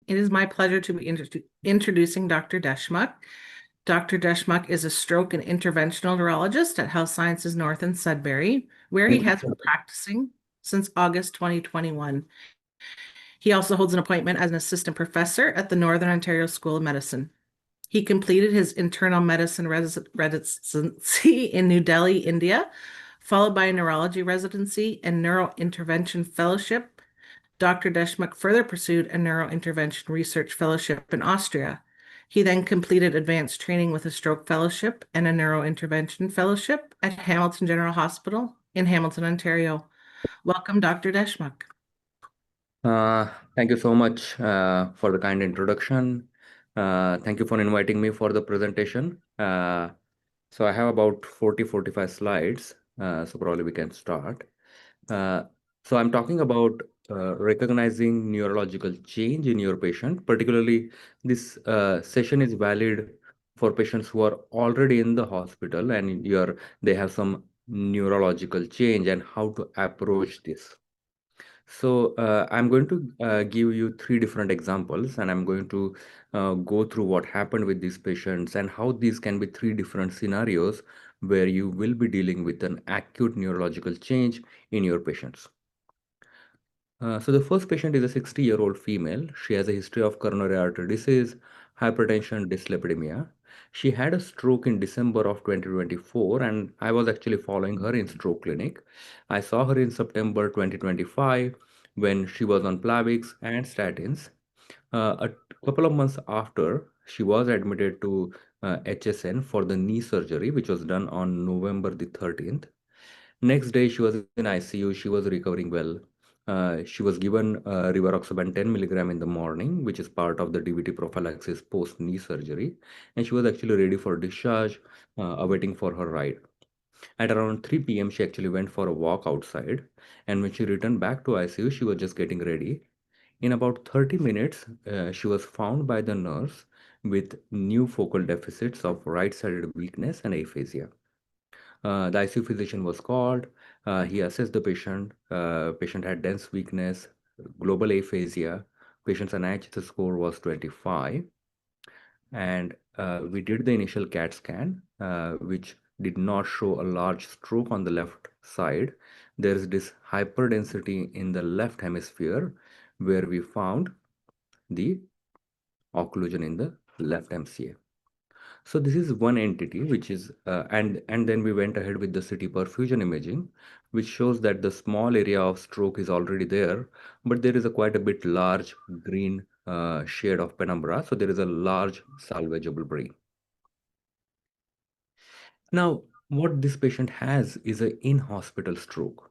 It is my pleasure to be introducing Dr. Deshmukh. Dr. Deshmukh is a stroke and interventional neurologist at Health Sciences North in Sudbury, where he has been practicing since August 2021. He also holds an appointment as an assistant professor at the Northern Ontario School of Medicine. He completed his internal medicine residency in New Delhi, India, followed by a neurology residency and neurointervention fellowship. Dr. Deshmukh further pursued a neurointervention research fellowship in Austria. He then completed advanced training with a stroke fellowship and a neurointervention fellowship at Hamilton General Hospital in Hamilton, Ontario. Welcome, Dr. Deshmukh. Uh, Thank you so much for the kind introduction. Thank you for inviting me for the presentation. So I have about 45 slides, so probably we can start. Uh, so I'm talking about recognizing neurological change in your patient. Particularly, this session is valid for patients who are already in the hospital and they have some neurological change and how to approach this. So I'm going to give you three different examples, and I'm going to go through what happened with these patients and how these can be three different scenarios where you will be dealing with an acute neurological change in your patients. So the first patient is a 60-year-old female. She has a history of coronary artery disease, hypertension, dyslipidemia. She had a stroke in December of 2024, and I was actually following her in stroke clinic. I saw her in September 2025 when she was on Plavix and statins. A couple of months after, she was admitted to HSN for the knee surgery, which was done on November the 13th. Next day, she was in ICU. She was recovering well. She was given rivaroxaban 10 milligram in the morning, which is part of the DVT prophylaxis post knee surgery. And she was actually ready for discharge, awaiting for her ride. At around 3 p.m., she actually went for a walk outside. And when she returned back to ICU, she was just getting ready. In about 30 minutes, she was found by the nurse with new focal deficits of right-sided weakness and aphasia. The ICU physician was called. He assessed the patient. Patient had dense weakness, global aphasia. Patient's NIHS score was 25. And we did the initial CAT scan, which did not show a large stroke on the left side. There is this hyperdensity in the left hemisphere where we found the occlusion in the left MCA. So this is one entity which is, and then we went ahead with the CT perfusion imaging, which shows that the small area of stroke is already there, but there is a quite a bit large green shade of penumbra. So there is a large salvageable brain. Now, what this patient has is an in-hospital stroke,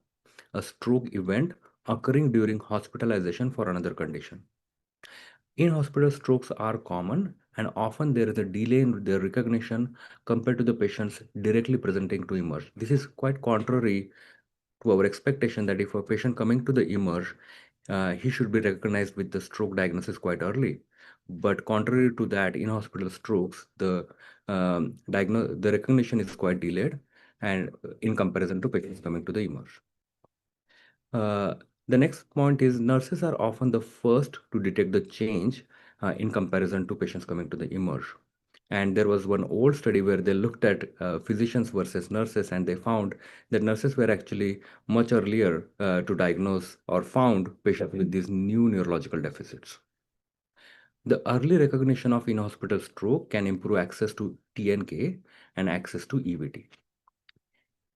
a stroke event occurring during hospitalization for another condition. In-hospital strokes are common, and often there is a delay in their recognition compared to the patients directly presenting to emerge. This is quite contrary to our expectation that if a patient coming to the emerge, he should be recognized with the stroke diagnosis quite early. But contrary to that, in-hospital strokes, the recognition is quite delayed, and in comparison to patients coming to the emerge. The next point is nurses are often the first to detect the change in comparison to patients coming to the emerge. And there was one old study where they looked at physicians versus nurses, and they found that nurses were actually much earlier to diagnose or found patients with these new neurological deficits. The early recognition of in-hospital stroke can improve access to TNK and access to EVT.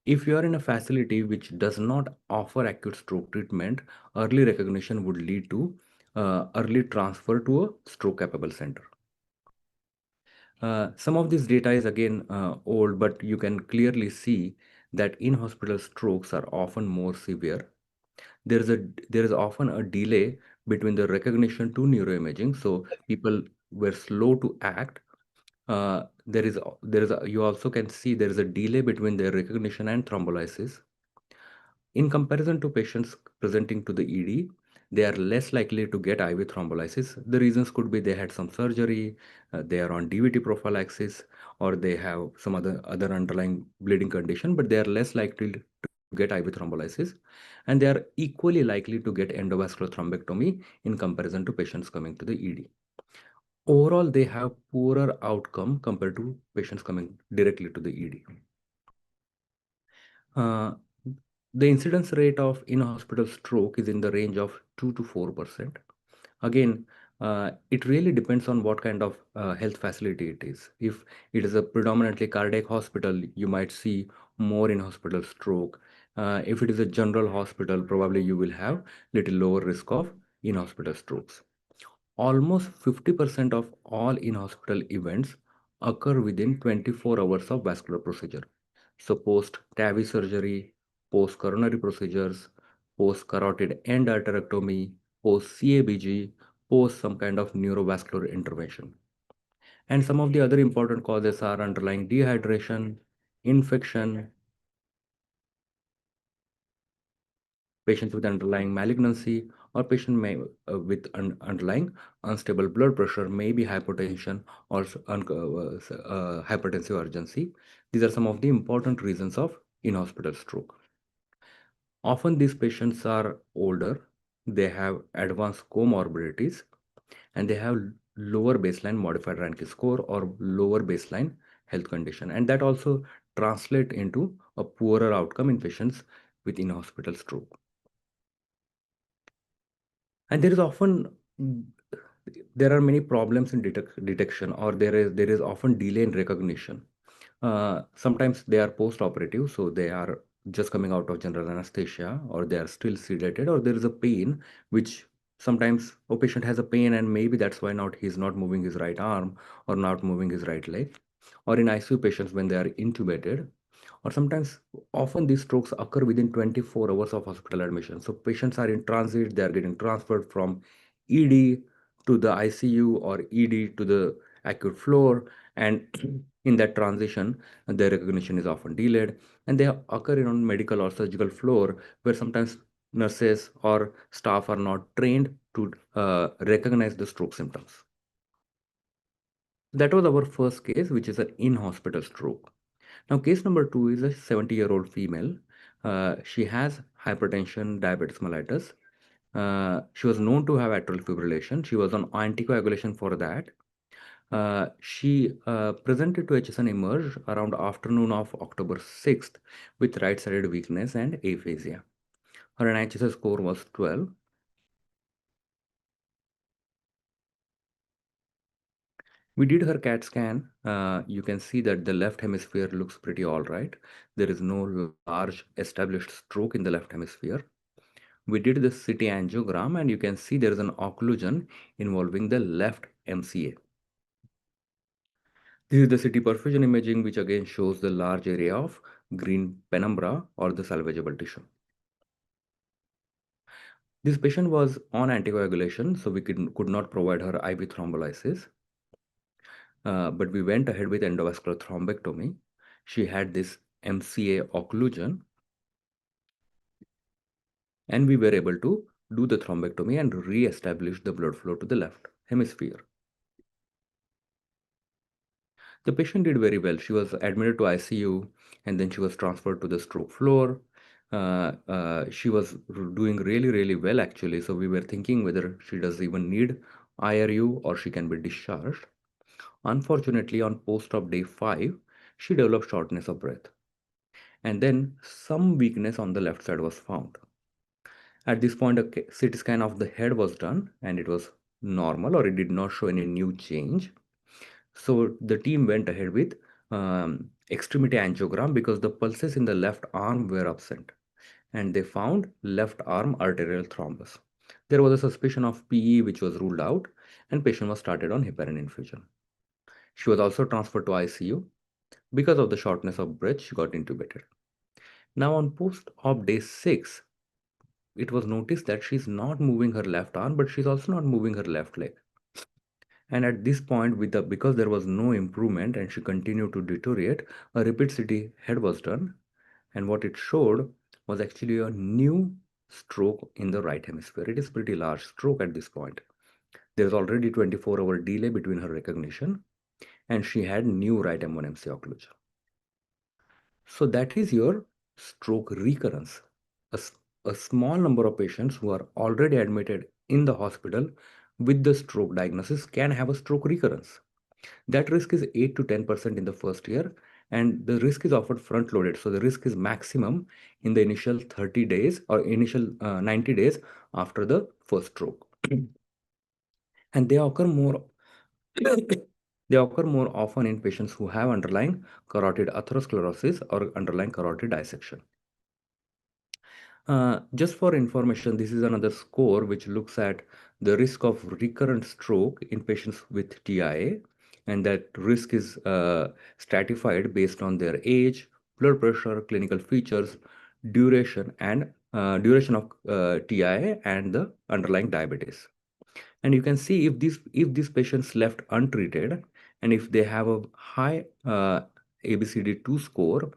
If you are in a facility which does not offer acute stroke treatment, early recognition would lead to early transfer to a stroke capable center. Some of this data is again old, but you can clearly see that in-hospital strokes are often more severe. There is often a delay between the recognition to neuroimaging, so people were slow to act. You also can see there is a delay between their recognition and thrombolysis. In comparison to patients presenting to the ED, they are less likely to get IV thrombolysis. The reasons could be they had some surgery, they are on DVT prophylaxis, or they have some other underlying bleeding condition, but they are less likely to get IV thrombolysis, and they are equally likely to get endovascular thrombectomy in comparison to patients coming to the ED. Overall, they have poorer outcome compared to patients coming directly to the ED. Uh, the incidence rate of in-hospital stroke is in the range of 2 to 4%. Again, it really depends on what kind of health facility it is. If it is a predominantly cardiac hospital, you might see more in-hospital stroke. If it is a general hospital, probably you will have little lower risk of in-hospital strokes. Almost 50% of all in-hospital events occur within 24 hours of vascular procedure. So post TAVI surgery, post coronary procedures, post carotid endarterectomy, post CABG, post some kind of neurovascular intervention. And some of the other important causes are underlying dehydration, infection, patients with underlying malignancy, or patient may, with underlying unstable blood pressure, maybe hypertension or hypertensive urgency. These are some of the important reasons of in-hospital stroke. Often these patients are older, they have advanced comorbidities, and they have lower baseline modified Rankin score or lower baseline health condition. And that also translate into a poorer outcome in patients with in-hospital stroke. And there is often there are many problems in detection, or there is often delay in recognition. Sometimes they are post-operative, so they are just coming out of general anesthesia, or they are still sedated, or there is a pain, which sometimes a patient has a pain and maybe that's why not he's not moving his right arm or not moving his right leg. Or in ICU patients when they are intubated, or sometimes often these strokes occur within 24 hours of hospital admission. So patients are in transit, they are getting transferred from ED to the ICU or ED to the acute floor, and in that transition, their recognition is often delayed, and they occur on medical or surgical floor where sometimes nurses or staff are not trained to recognize the stroke symptoms. That was our first case, which is an in-hospital stroke. Now, case number 2 is a 70-year-old female. She has hypertension, diabetes mellitus. She was known to have atrial fibrillation. She was on anticoagulation for that. She presented to HSN Emerge around afternoon of October 6th with right-sided weakness and aphasia. Her NHS score was 12. We did her CAT scan. You can see that the left hemisphere looks pretty all right. There is no large established stroke in the left hemisphere. We did the CT angiogram and you can see there is an occlusion involving the left MCA. This is the CT perfusion imaging, which again shows the large area of green penumbra or the salvageable tissue. This patient was on anticoagulation, so we could not provide her IV thrombolysis. But we went ahead with endovascular thrombectomy. She had this MCA occlusion, and we were able to do the thrombectomy and re-establish the blood flow to the left hemisphere. The patient did very well. She was admitted to ICU and then she was transferred to the stroke floor. She was doing really, really well actually. So we were thinking whether she does even need IRU or she can be discharged. Unfortunately, on post-op day 5, she developed shortness of breath. And then some weakness on the left side was found. At this point, a CT scan of the head was done and it was normal, or it did not show any new change. So the team went ahead with extremity angiogram because the pulses in the left arm were absent, and they found left arm arterial thrombus. There was a suspicion of PE which was ruled out, and patient was started on heparin infusion. She was also transferred to ICU. Because of the shortness of breath, she got intubated. Now on post-op day 6, it was noticed that she's not moving her left arm, but she's also not moving her left leg. And at this point, because there was no improvement and she continued to deteriorate, a repeat CT head was done. And what it showed was actually a new stroke in the right hemisphere. It is pretty large stroke at this point. There is already 24-hour delay between her recognition, and she had new right M1 MC occlusion. So that is your stroke recurrence. A small number of patients who are already admitted in the hospital with the stroke diagnosis can have a stroke recurrence. That risk is 8 to 10% in the first year, and the risk is often front loaded. So the risk is maximum in the initial 30 days or initial 90 days after the first stroke. And they occur more they occur more often in patients who have underlying carotid atherosclerosis or underlying carotid dissection. Just for information, this is another score which looks at the risk of recurrent stroke in patients with TIA, and that risk is stratified based on their age, blood pressure, clinical features, duration, and duration of TIA and the underlying diabetes. And you can see if these patients left untreated and if they have a high ABCD2 score,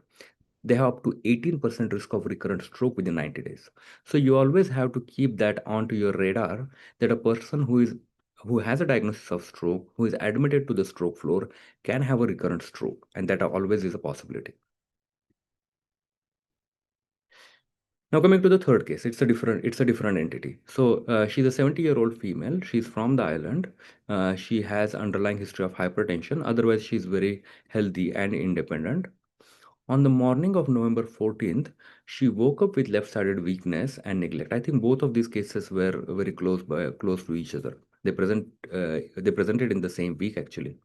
they have up to 18% risk of recurrent stroke within 90 days. So you always have to keep that onto your radar, that a person who has a diagnosis of stroke, who is admitted to the stroke floor, can have a recurrent stroke, and that always is a possibility. Now coming to the third case, it's a different entity. So she's a 70-year-old female. She's from the island. She has underlying history of hypertension. Otherwise, she's very healthy and independent. On the morning of November 14th, she woke up with left-sided weakness and neglect. I think both of these cases were very close to each other. They presented in the same week actually.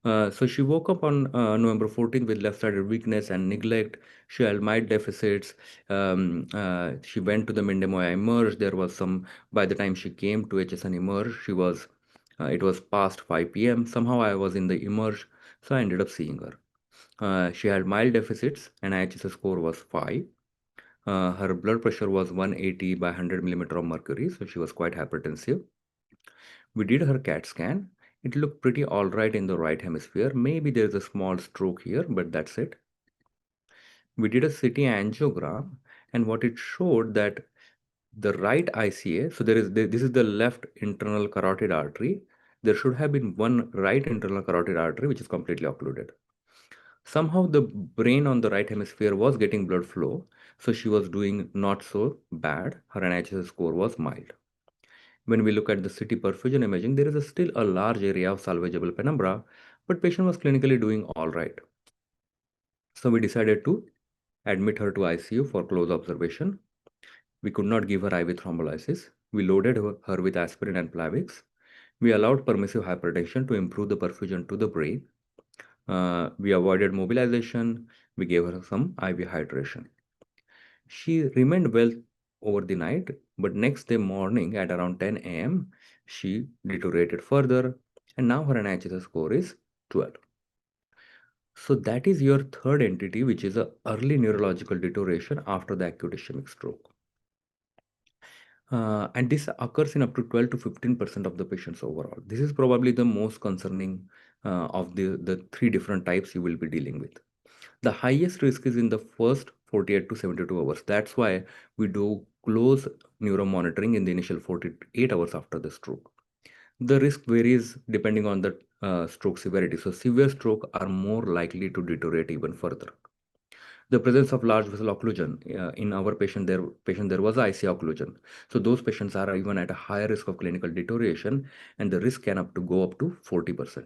So she woke up on November 14th with left-sided weakness and neglect. She had mild deficits. She went to the Mindemoya Emerge. There was some, by the time she came to HSN Emerge, it was past 5 p.m. Somehow I was in the Emerge, so I ended up seeing her. She had mild deficits and IHS score was 5. Her blood pressure was 180 by 100 millimeter of mercury, so she was quite hypertensive. We did her CAT scan. It looked pretty all right in the right hemisphere. Maybe there's a small stroke here, but that's it. We did a CT angiogram, and what it showed that the right ICA, so this is the left internal carotid artery. There should have been one right internal carotid artery which is completely occluded. Somehow the brain on the right hemisphere was getting blood flow, so she was doing not so bad. Her NIHS score was mild. When we look at the CT perfusion imaging, there is still a large area of salvageable penumbra, but patient was clinically doing all right. So we decided to admit her to ICU for close observation. We could not give her IV thrombolysis. We loaded her with aspirin and Plavix. We allowed permissive hypertension to improve the perfusion to the brain. We avoided mobilization. We gave her some IV hydration. She remained well over the night, but next day morning at around 10 a.m., she deteriorated further, and now her NIHS score is 12. So that is your third entity, which is a early neurological deterioration after the acute ischemic stroke. And this occurs in up to 12 to 15% of the patients overall. This is probably the most concerning of the three different types you will be dealing with. The highest risk is in the first 48 to 72 hours. That's why we do close neuromonitoring in the initial 48 hours after the stroke. The risk varies depending on the stroke severity. So severe stroke are more likely to deteriorate even further. The presence of large vessel occlusion in our there was IC occlusion. So those patients are even at a higher risk of clinical deterioration, and the risk can go up to 40%.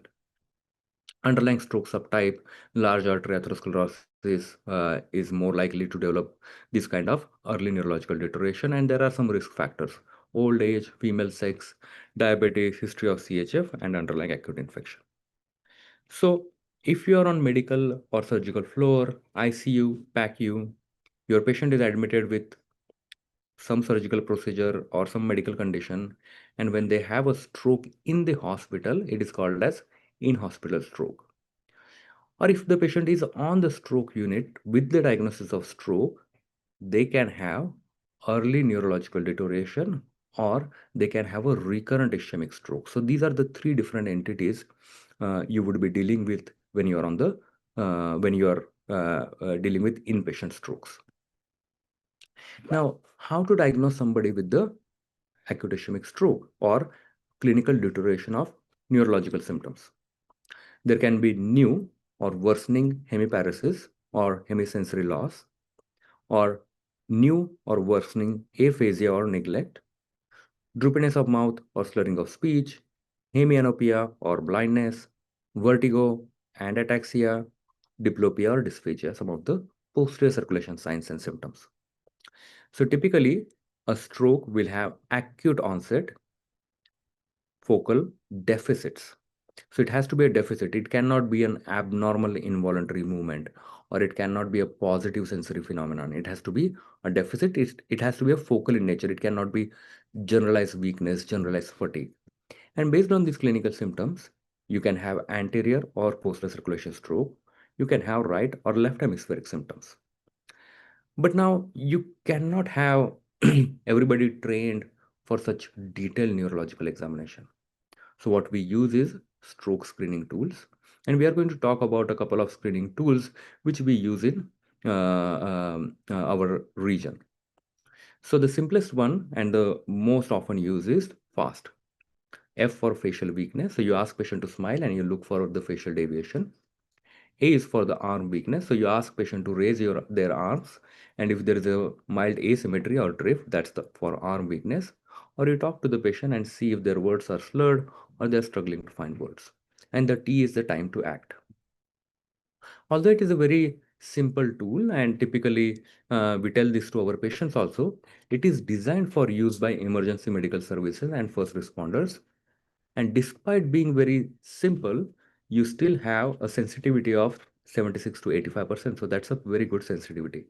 Underlying stroke subtype, large artery atherosclerosis is more likely to develop this kind of early neurological deterioration, and there are some risk factors: old age, female sex, diabetes, history of CHF, and underlying acute infection. So if you are on medical or surgical floor, ICU, PACU, your patient is admitted with some surgical procedure or some medical condition, and when they have a stroke in the hospital, it is called as in-hospital stroke. Or if the patient is on the stroke unit with the diagnosis of stroke, they can have early neurological deterioration or they can have a recurrent ischemic stroke. So these are the three different entities you would be dealing with when you are on the when you are dealing with inpatient strokes. Now, how to diagnose somebody with the acute ischemic stroke or clinical deterioration of neurological symptoms? There can be new or worsening hemiparesis or hemisensory loss, or new or worsening aphasia or neglect, droopiness of mouth or slurring of speech, hemianopia or blindness, vertigo and ataxia, diplopia or dysphagia, some of the posterior circulation signs and symptoms. So typically, a stroke will have acute onset, focal deficits. So it has to be a deficit. It cannot be an abnormal involuntary movement, or it cannot be a positive sensory phenomenon. It has to be a deficit. It has to be a focal in nature. It cannot be generalized weakness, generalized fatigue. And based on these clinical symptoms, you can have anterior or posterior circulation stroke. You can have right or left hemispheric symptoms. But now you cannot have everybody trained for such detailed neurological examination. So what we use is stroke screening tools, and we are going to talk about a couple of screening tools which we use in our region. So the simplest one and the most often used is FAST. F for facial weakness. So you ask patient to smile and you look for the facial deviation. A is for the arm weakness. So you ask patient to raise their arms, and if there is a mild asymmetry or drift, that's for arm weakness. Or you talk to the patient and see if their words are slurred or they're struggling to find words. And the T is the time to act. Although it is a very simple tool, and typically we tell this to our patients also, it is designed for use by emergency medical services and first responders. And despite being very simple, you still have a sensitivity of 76 to 85%. So that's a very good sensitivity.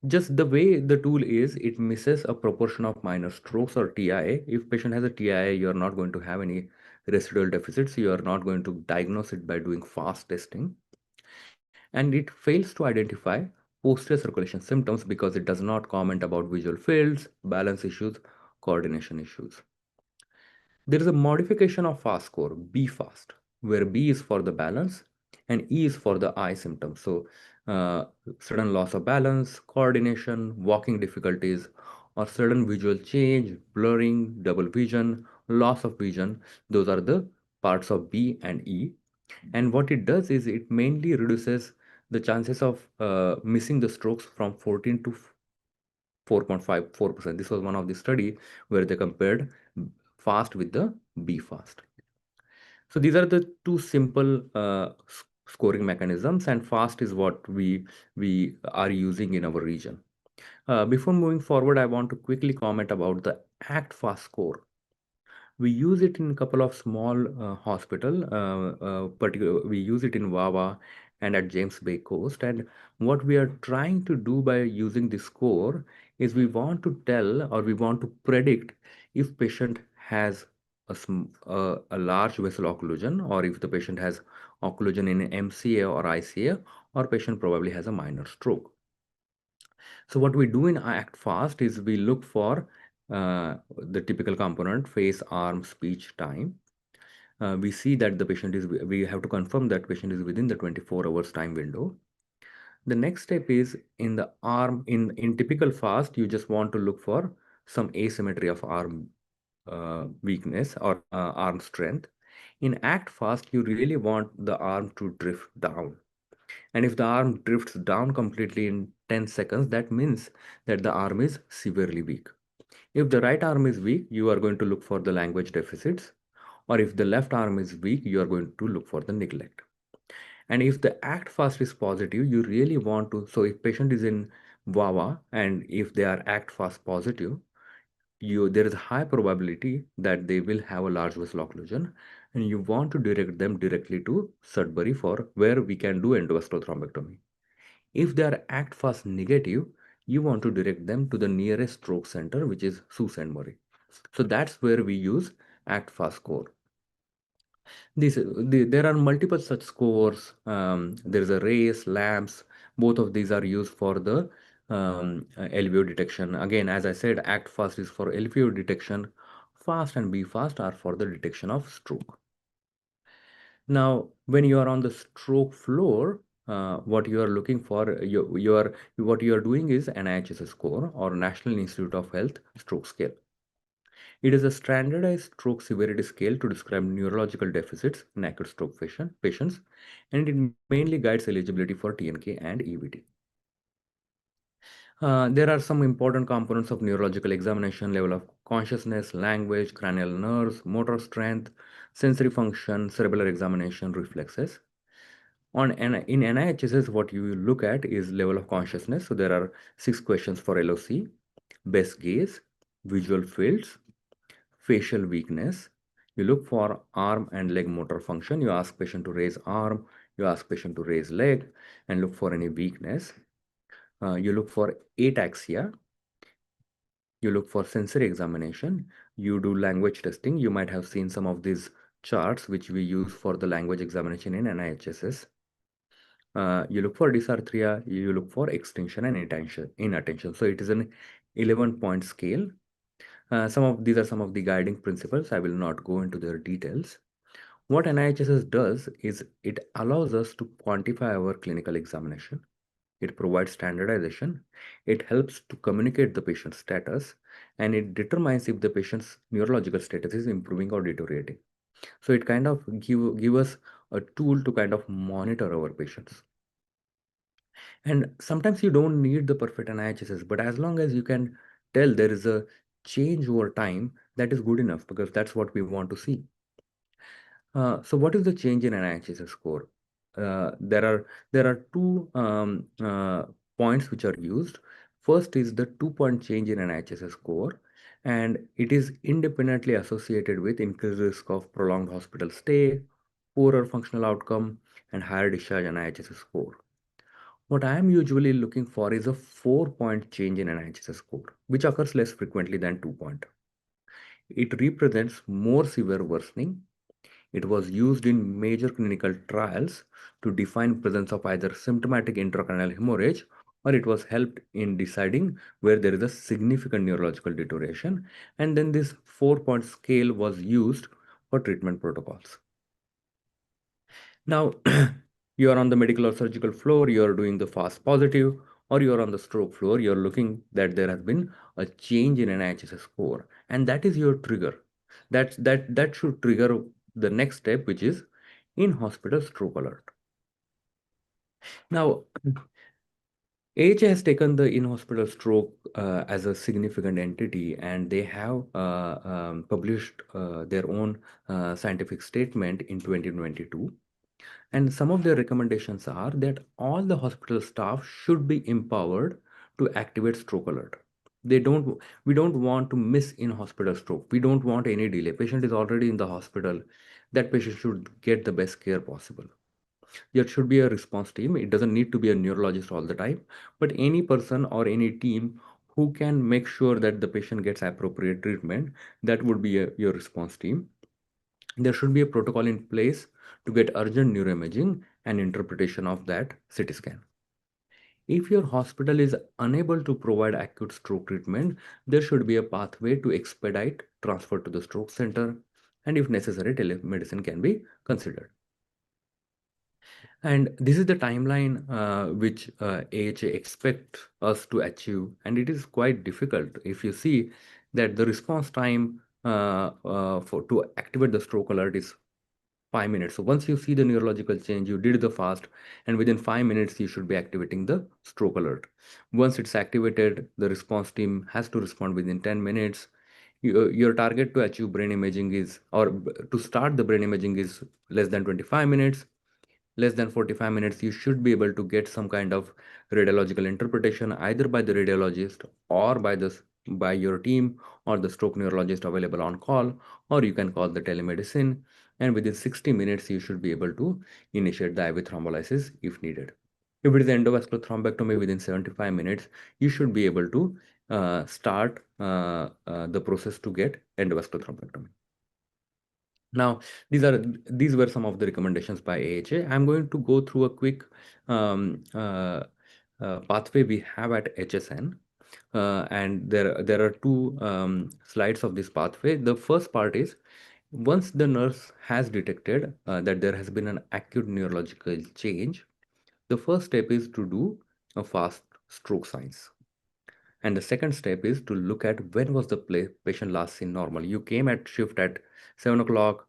Just the way the tool is, it misses a proportion of minor strokes or TIA. If patient has a TIA, you're not going to have any residual deficits. You are not going to diagnose it by doing fast testing. And it fails to identify posterior circulation symptoms because it does not comment about visual fields, balance issues, coordination issues. There is a modification of FAST score, B fast, where B is for the balance and E is for the eye symptoms. So, sudden loss of balance, coordination, walking difficulties, or sudden visual change, blurring, double vision, loss of vision, those are the parts of B and E. And what it does is it mainly reduces the chances of missing the strokes from 14 to 4.54%. This was one of the study where they compared fast with the B fast. So these are the two simple scoring mechanisms, and fast is what we are using in our region. Before moving forward, I want to quickly comment about the ACT fast score. We use it in a couple of small hospital. We use it in Wawa and at James Bay Coast. And what we are trying to do by using this score is we want to tell or we want to predict if patient has a large vessel occlusion, or if the patient has occlusion in MCA or ICA, or patient probably has a minor stroke. So what we do in ACT fast is we look for the typical component: face, arm, speech, time. We see that the patient is, we have to confirm that patient is within the 24 hours time window. The next step is in the arm, in typical fast, you just want to look for some asymmetry of arm weakness or arm strength. In ACT fast, you really want the arm to drift down. And if the arm drifts down completely in 10 seconds, that means that the arm is severely weak. If the right arm is weak, you are going to look for the language deficits. Or if the left arm is weak, you are going to look for the neglect. And if the ACT fast is positive, you really want to, so if patient is in VAWA and if they are ACT fast positive, there is a high probability that they will have a large vessel occlusion, and you want to direct them directly to Sudbury for where we can do endovascular thrombectomy. If they are ACT fast negative, you want to direct them to the nearest stroke center, which is Sault Ste. Marie. So that's where we use ACT fast score. There are multiple such scores. There is a race, lamps. Both of these are used for the LVO detection. Again, as I said, ACT fast is for LVO detection. Fast and B fast are for the detection of stroke. Now, when you are on the stroke floor, what you are looking for, what you are doing is an NIHSS score, or National Institute of Health stroke scale. It is a standardized stroke severity scale to describe neurological deficits in acute stroke patients, and it mainly guides eligibility for TNK and EVT. There are some important components of neurological examination: level of consciousness, language, cranial nerves, motor strength, sensory function, cerebral examination, reflexes. In NIHSS, what you look at is level of consciousness. So there are 6 questions for LOC: best gaze, visual fields, facial weakness. You look for arm and leg motor function. You ask patient to raise arm, you ask patient to raise leg, and look for any weakness. You look for ataxia. You look for sensory examination. You do language testing. You might have seen some of these charts which we use for the language examination in NIHSS. You look for dysarthria, you look for extinction and inattention. So it is an 11-point scale. These are some of the guiding principles. I will not go into their details. What NIHSS does is it allows us to quantify our clinical examination. It provides standardization. It helps to communicate the patient's status, and it determines if the patient's neurological status is improving or deteriorating. So it kind of give us a tool to kind of monitor our patients. And sometimes you don't need the perfect NIHSS, but as long as you can tell there is a change over time, that is good enough, because that's what we want to see. So what is the change in NIHSS score? There are two points which are used. First is the 2-point change in NIHSS score, and it is independently associated with increased risk of prolonged hospital stay, poorer functional outcome, and higher discharge NIHSS score. What I am usually looking for is a 4-point change in NIHSS score, which occurs less frequently than 2-point. It represents more severe worsening. It was used in major clinical trials to define presence of either symptomatic intracranial hemorrhage, or it was helped in deciding where there is a significant neurological deterioration. And then this 4-point scale was used for treatment protocols. Now, you are on the medical or surgical floor, you are doing the fast positive, or you are on the stroke floor, you're looking that there has been a change in an NIHSS score, and that is your trigger. That should trigger the next step, which is in-hospital stroke alert. Now, AHA has taken the in-hospital stroke as a significant entity, and they have published their own scientific statement in 2022. And some of their recommendations are that all the hospital staff should be empowered to activate stroke alert. We don't want to miss in-hospital stroke. We don't want any delay. Patient is already in the hospital. That patient should get the best care possible. There should be a response team. It doesn't need to be a neurologist all the time, but any person or any team who can make sure that the patient gets appropriate treatment, that would be your response team. There should be a protocol in place to get urgent neuroimaging and interpretation of that CT scan. If your hospital is unable to provide acute stroke treatment, there should be a pathway to expedite transfer to the stroke center, and if necessary, telemedicine can be considered. And this is the timeline which AHA expect us to achieve, and it is quite difficult. If you see that the response time to activate the stroke alert is 5 minutes. So once you see the neurological change, you did the fast, and within 5 minutes, you should be activating the stroke alert. Once it's activated, the response team has to respond within 10 minutes. Your target to achieve brain imaging is, or to start the brain imaging is less than 25 minutes. Less than 45 minutes, you should be able to get some kind of radiological interpretation either by the radiologist or by your team or the stroke neurologist available on call, or you can call the telemedicine, and within 60 minutes you should be able to initiate the IV thrombolysis if needed. If it is endovascular thrombectomy, within 75 minutes you should be able to start the process to get endovascular thrombectomy. Now, these were some of the recommendations by AHA. I'm going to go through a quick pathway we have at HSN. And there are two slides of this pathway. The first part is, once the nurse has detected that there has been an acute neurological change, the first step is to do a fast stroke signs. And the second step is to look at when was the patient last seen normal. You came at shift at 7 o'clock,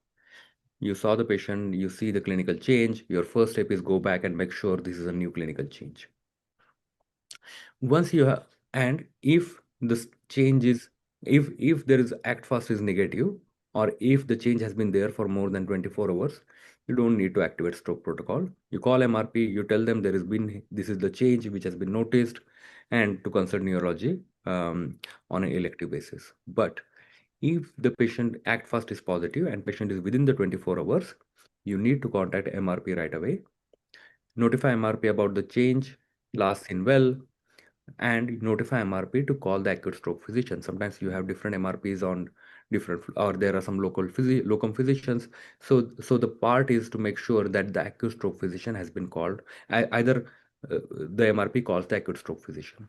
you saw the patient, you see the clinical change. Your first step is go back and make sure this is a new clinical change. Once you have And if this change is, if there is act fast is negative, or if the change has been there for more than 24 hours, you don't need to activate stroke protocol. You call MRP, you tell them there has been, this is the change which has been noticed, and to consult neurology on an elective basis. But if the patient act fast is positive and patient is within the 24 hours, you need to contact MRP right away, notify MRP about the change, last seen well, and notify MRP to call the acute stroke physician. Sometimes you have different MRPs on different, or there are some locum physicians. So the part is to make sure that the acute stroke physician has been called. Either the MRP calls the acute stroke physician.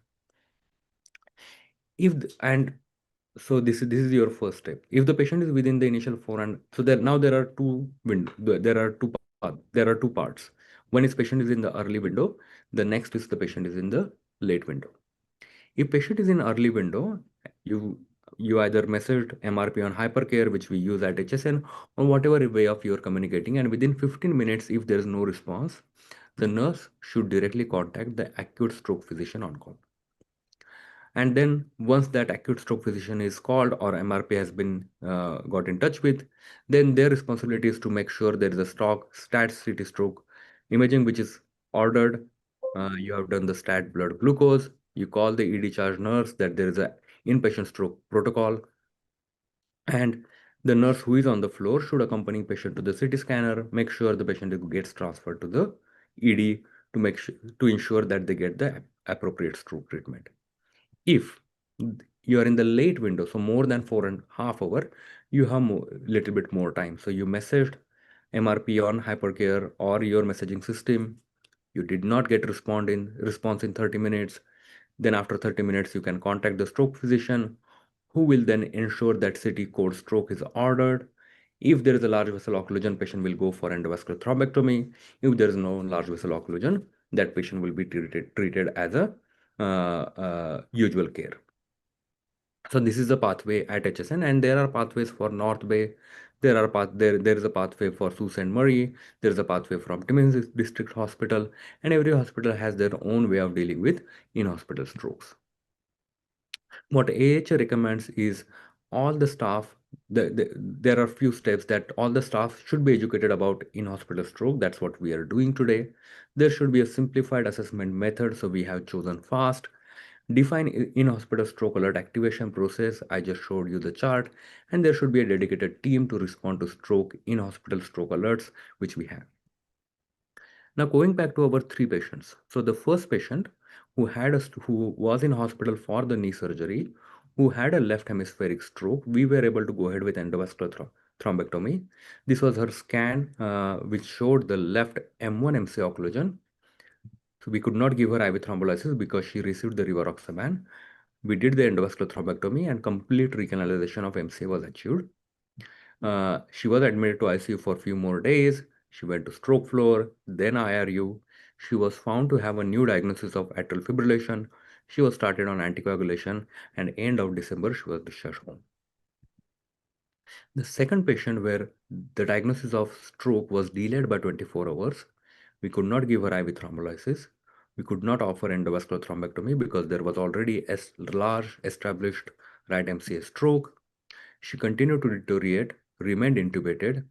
And so this is your first step. If the patient is within the initial 4, and so there are two parts. One is patient is in the early window. The next is the patient is in the late window. If patient is in early window, you either messaged MRP on hypercare, which we use at HSN, or whatever way of you're communicating, and within 15 minutes, if there is no response, the nurse should directly contact the acute stroke physician on call. And then once that acute stroke physician is called or MRP has been got in touch with, then their responsibility is to make sure there is a stat CT stroke imaging which is ordered. You have done the stat blood glucose. You call the ED charge nurse that there is a inpatient stroke protocol, and the nurse who is on the floor should accompany patient to the CT scanner, make sure the patient gets transferred to the ED to ensure that they get the appropriate stroke treatment. If you are in the late window, so more than 4.5 hours, you have little bit more time. So you messaged MRP on hypercare or your messaging system. You did not get response in 30 minutes. Then after 30 minutes, you can contact the stroke physician, who will then ensure that CT code stroke is ordered. If there is a large vessel occlusion, patient will go for endovascular thrombectomy. If there is no large vessel occlusion, that patient will be treated as a usual care. So this is the pathway at HSN, and there are pathways for North Bay. There is a pathway for Sault Ste. Marie. There is a pathway from Timmins District Hospital, and every hospital has their own way of dealing with in-hospital strokes. What AHA recommends is all the staff, there are few steps that all the staff should be educated about in-hospital stroke. That's what we are doing today. There should be a simplified assessment method, so we have chosen FAST. Define in-hospital stroke alert activation process. I just showed you the chart, and there should be a dedicated team to respond to stroke in-hospital stroke alerts, which we have. Now going back to our 3 patients. So the first patient who was in hospital for the knee surgery, who had a left hemispheric stroke, we were able to go ahead with endovascular thrombectomy. This was her scan, which showed the left M1 MC occlusion. So we could not give her IV thrombolysis because she received the rivaroxaban. We did the endovascular thrombectomy, and complete recanalization of MCA was achieved. She was admitted to ICU for a few more days. She went to stroke floor, then IRU. She was found to have a new diagnosis of atrial fibrillation. She was started on anticoagulation, and end of December, she was discharged home. The second patient where the diagnosis of stroke was delayed by 24 hours, we could not give her IV thrombolysis. We could not offer endovascular thrombectomy because there was already a large established right MCA stroke. She continued to deteriorate, remained intubated.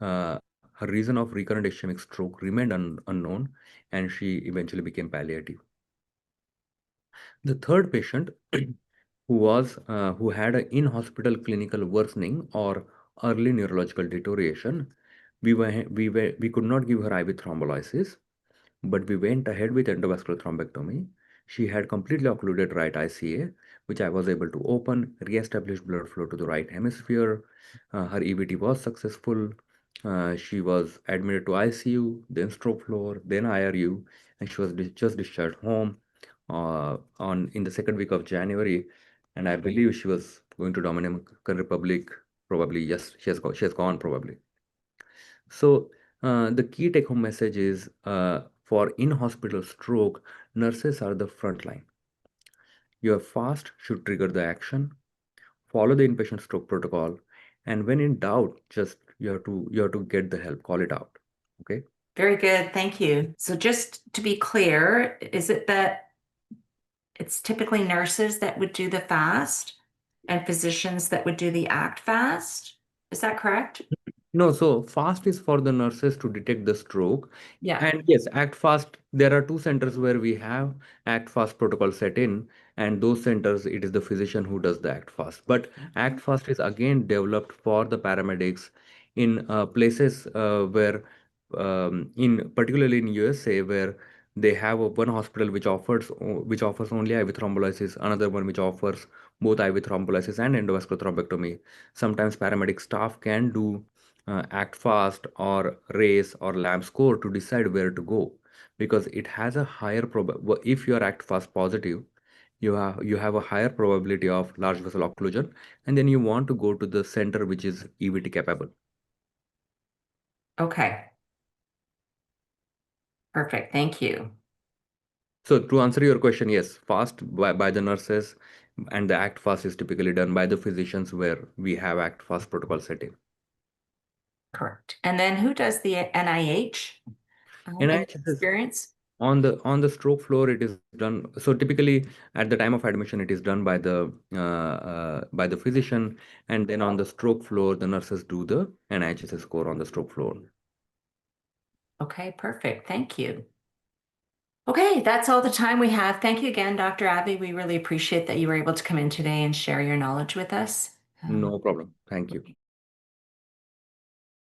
Her reason of recurrent ischemic stroke remained unknown, and she eventually became palliative. The third patient who had an in-hospital clinical worsening or early neurological deterioration, we could not give her IV thrombolysis, but we went ahead with endovascular thrombectomy. She had completely occluded right ICA, which I was able to open, re-establish blood flow to the right hemisphere. Her EVT was successful. She was admitted to ICU, then stroke floor, then IRU, and she was just discharged home in the second week of January. And I believe she was going to Dominican Republic. Probably, yes, she has gone probably. So the key take-home message is for in-hospital stroke, nurses are the front line. Your FAST should trigger the action, follow the inpatient stroke protocol, and when in doubt, just you have to get the help, call it out. Okay. Very good, thank you. So just to be clear, is it that it's typically nurses that would do the fast and physicians that would do the act fast. Is that correct? No, so fast is for the nurses to detect the stroke. Yeah. And yes, Act Fast, there are two centers where we have Act Fast protocol set in, and those centers, it is the physician who does the Act Fast. But Act Fast is again developed for the paramedics in places where, in particularly in USA, where they have one hospital which offers only IV thrombolysis, another one which offers both IV thrombolysis and endovascular thrombectomy. Sometimes paramedic staff can do act fast or race or lamb score to decide where to go, because it has a higher if you are act fast positive, you have a higher probability of large vessel occlusion, and then you want to go to the center which is EVT capable. Okay. Perfect. Thank you. So to answer your question, yes, fast by the nurses, and the act fast is typically done by the physicians where we have act fast protocol setting. Correct. And then who does the NIH NIH is experience? on the stroke floor. It is done, so typically at the time of admission it is done by the physician, and then on the stroke floor the nurses do the NIHS score on the stroke floor. Okay, perfect. Thank you. Okay, that's all the time we have. Thank you again, Dr. Avi. We really appreciate that you were able to come in today and share your knowledge with us. No problem, thank you.